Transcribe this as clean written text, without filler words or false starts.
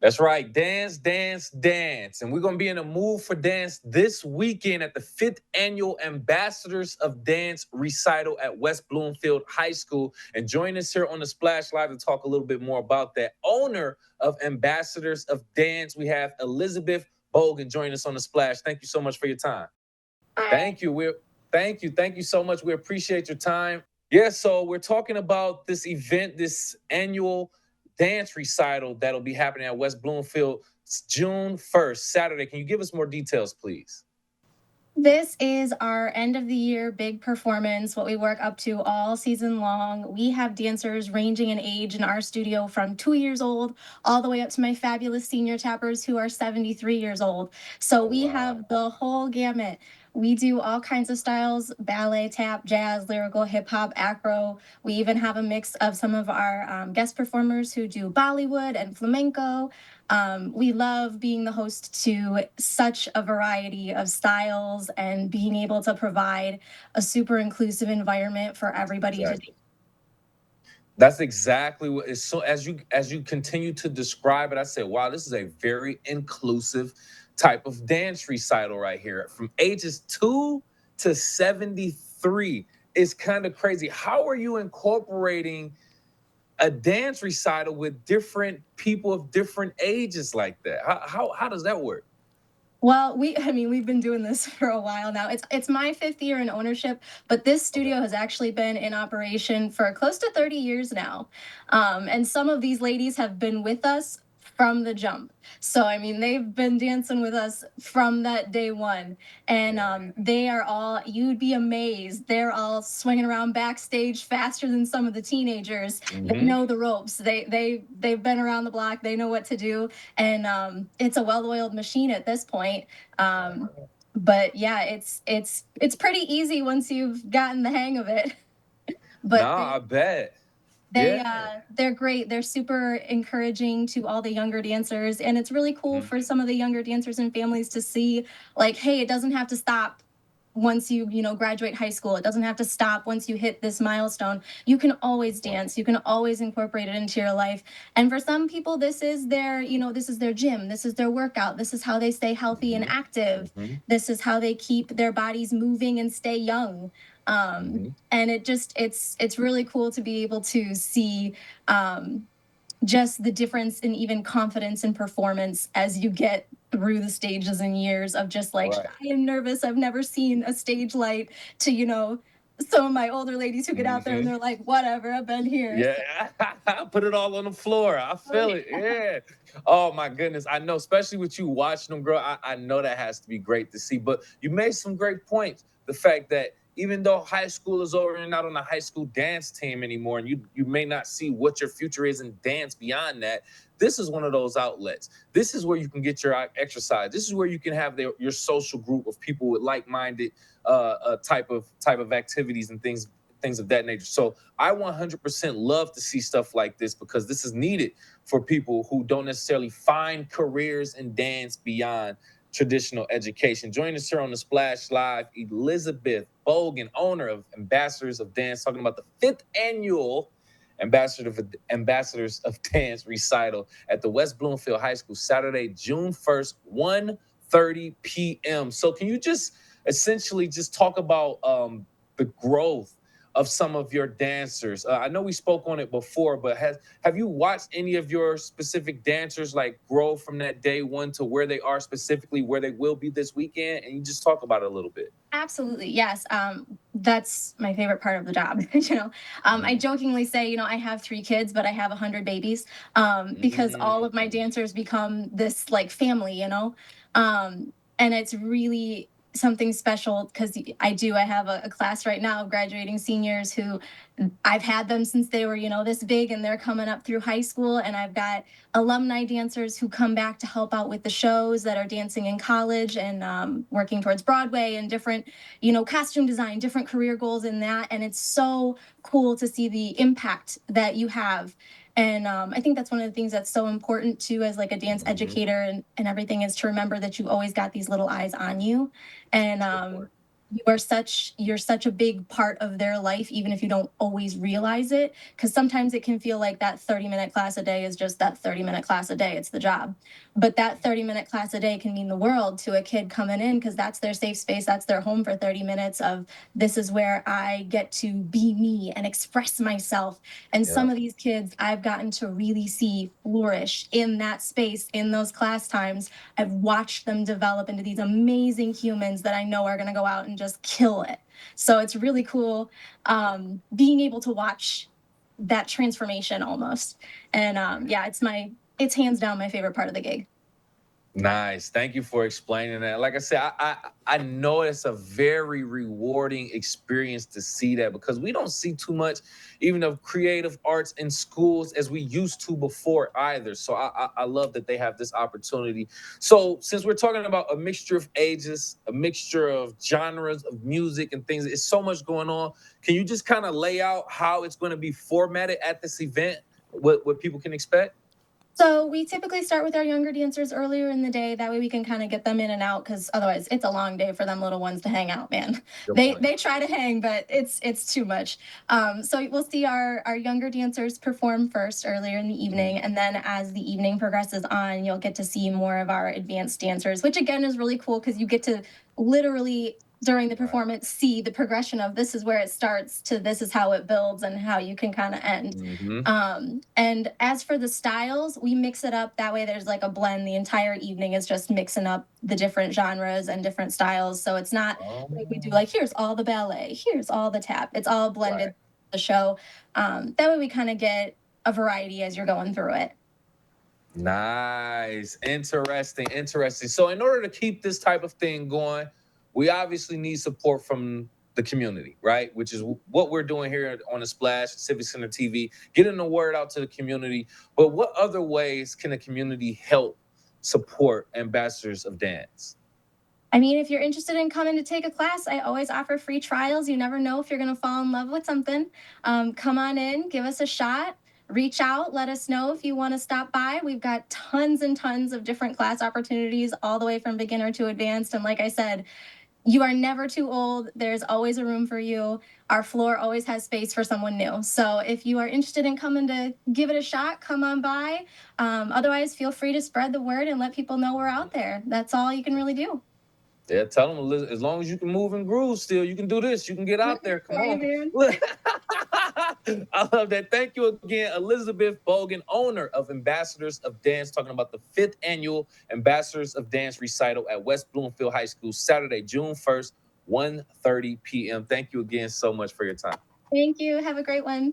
That's right. Dance, dance, dance. And we're going to be in a mood for dance this weekend at the fifth annual Ambassadors of Dance recital at West Bloomfield High School. And join us here on the Splash Live to talk a little bit more about that. Owner of Ambassadors of Dance, we have Elizabeth Boggon join us on the Splash. Thank you so much for your time. Thank you. Thank you so much. We appreciate your time. Yeah, so we're talking about this event, this annual dance recital that'll be happening at West Bloomfield June 1st, Saturday. Can you give us more details, please? This is our end of the year big performance, what we work up to all season long. We have dancers ranging in age in our studio from 2 years old all the way up to my fabulous senior tappers who are 73 years old. So Oh, we wow. have the whole gamut. We do all kinds of styles: ballet, tap, jazz, lyrical, hip hop, acro. We even have a mix of some of our guest performers who do Bollywood and flamenco. We love being the host to such a variety of styles and being able to provide a super inclusive environment for everybody to do. Exactly. That's exactly what is. So as you continue to describe it, I said, wow, this is a very inclusive type of dance recital right here. From ages 2 to 73. It's kind of crazy. How are you incorporating a dance recital with different people of different ages like that? How does that work? Well, we've been doing this for a while now. It's my fifth year in ownership, but this Okay. studio has actually been in operation for close to 30 years now. And some of these ladies have been with us from the jump. So, they've been dancing with us from that day one. And Yeah. they are all, you'd be amazed. They're all swinging around backstage faster than some of the teenagers. They Hmm. know the ropes. They've been around the block. They know what to do, and it's a well-oiled machine at this point. Um, but yeah, it's pretty easy once you've gotten the hang of it. But Nah, I bet. they Yeah. they're great. They're super encouraging to all the younger dancers, and it's really cool Mhm. for some of the younger dancers and families to see, like, hey, it doesn't have to stop once you graduate high school. It doesn't have to stop once you hit this milestone. You can always Right. dance. You can always incorporate it into your life. And for some people, this is their gym. This is their workout. This is how they stay healthy and Hmm. active. Hmm. This is how they keep their bodies moving and stay young. Hmm. And it's really cool to be able to see just the difference in even confidence and performance as you get through the stages and years of just like, Right. I am nervous. I've never seen a stage light, to some of my older ladies who get out there and Hmm. they're like, whatever, I've been here. So, Yeah, put it all on the floor. I oh, feel it. yeah. Yeah. Oh my goodness. I know, especially with you watching them grow. I know that has to be great to see. But you made some great points. The fact that even though high school is over and you're not on the high school dance team anymore, and you may not see what your future is in dance beyond that, this is one of those outlets. This is where you can get your exercise. This is where you can have your social group of people with like-minded type of activities and things of that nature. So I 100% love to see stuff like this because this is needed for people who don't necessarily find careers in dance beyond traditional education. Join us here on the Splash Live, Elizabeth Boggon, owner of Ambassadors of Dance, talking about the fifth annual Ambassadors of Dance recital at the West Bloomfield High School, Saturday, June 1st, 1:30 p.m. So can you just essentially just talk about the growth of some of your dancers? I know we spoke on it before, but have you watched any of your specific dancers like grow from that day one to where they are specifically where they will be this weekend? And you just talk about it a little bit. Absolutely, yes. That's my favorite part of the job. I Mhm. jokingly say, I have 3 kids, but I have 100 babies, because all of my Mm. dancers become this like family, and it's really something special because I have a class right now of graduating seniors who I've had them since they were, this big, and they're coming up through high school, and I've got alumni dancers who come back to help out with the shows that are dancing in college and working towards Broadway and different, costume design, different career goals in that. And it's so cool to see the impact that you have. And I think that's one of the things that's so important too, as like a dance Mhm. educator and everything, is to remember that you always got these little eyes on you. And That's a good point. you're such a big part of their life, even if you don't always realize it, because sometimes it can feel like that 30-minute class a day is just that 30-minute class a day, it's the job. But that 30-minute class a day can mean the world to a kid coming in, because that's their safe space, that's their home for 30 minutes of, this is where I get to be me and express myself. And Yeah. some of these kids I've gotten to really see flourish in that space, in those class times. I've watched them develop into these amazing humans that I know are going to go out and just kill it. So it's really cool, being able to watch that transformation almost. And yeah, it's hands down my favorite part of the gig. Nice. Thank you for explaining that. Like I said, I know it's a very rewarding experience to see that, because we don't see too much even of creative arts in schools as we used to before either. So I love that they have this opportunity. So since we're talking about a mixture of ages, a mixture of genres of music and things, it's so much going on. Can you just kind of lay out how it's going to be formatted at this event? What people can expect? So we typically start with our younger dancers earlier in the day. That way we can kind of get them in and out, because otherwise it's a long day for them little ones to hang out, man. Good They point. try to hang, but it's too much. So we'll see our younger dancers perform first earlier in the Mhm. evening, and then as the evening progresses on, you'll get to see more of our advanced dancers, which again is really cool, because you get to literally during the Right. performance see the progression of, this is where it starts to this is how it builds and how you can kind of end. Hmm. And as for the styles, we mix it up. That way, there's like a blend. The entire evening is just mixing up the different genres and different styles. So it's not like we do Oh, like, here's all the ballet, here's all the tap. It's all right. blended the show. That way, we kind of get a variety as you're going through it. Nice. Interesting. Interesting. So, in order to keep this type of thing going, we obviously need support from the community, right? Which is what we're doing here on the Splash Civic Center TV, getting the word out to the community. But what other ways can the community help support ambassadors of dance? I mean, if you're interested in coming to take a class, I always offer free trials. You never know if you're going to fall in love with something. Come on in, give us a shot, reach out, let us know if you want to stop by. We've got tons and tons of different class opportunities, all the way from beginner to advanced. And like I said, you are never too old. There's always a room for you. Our floor always has space for someone new. So if you are interested in coming to give it a shot, come on by. Otherwise, feel free to spread the word and let people know we're out there. That's all you can really do. Yeah, tell them as long as you can move and groove still, you can do this. You can get out there. Come Sorry, on. man. I love that. Thank you again, Elizabeth Boggon, owner of Ambassadors of Dance, talking about the fifth annual Ambassadors of Dance recital at West Bloomfield High School, Saturday, June 1st, 1:30 p.m. Thank you again so much for your time. Thank you. Have a great one.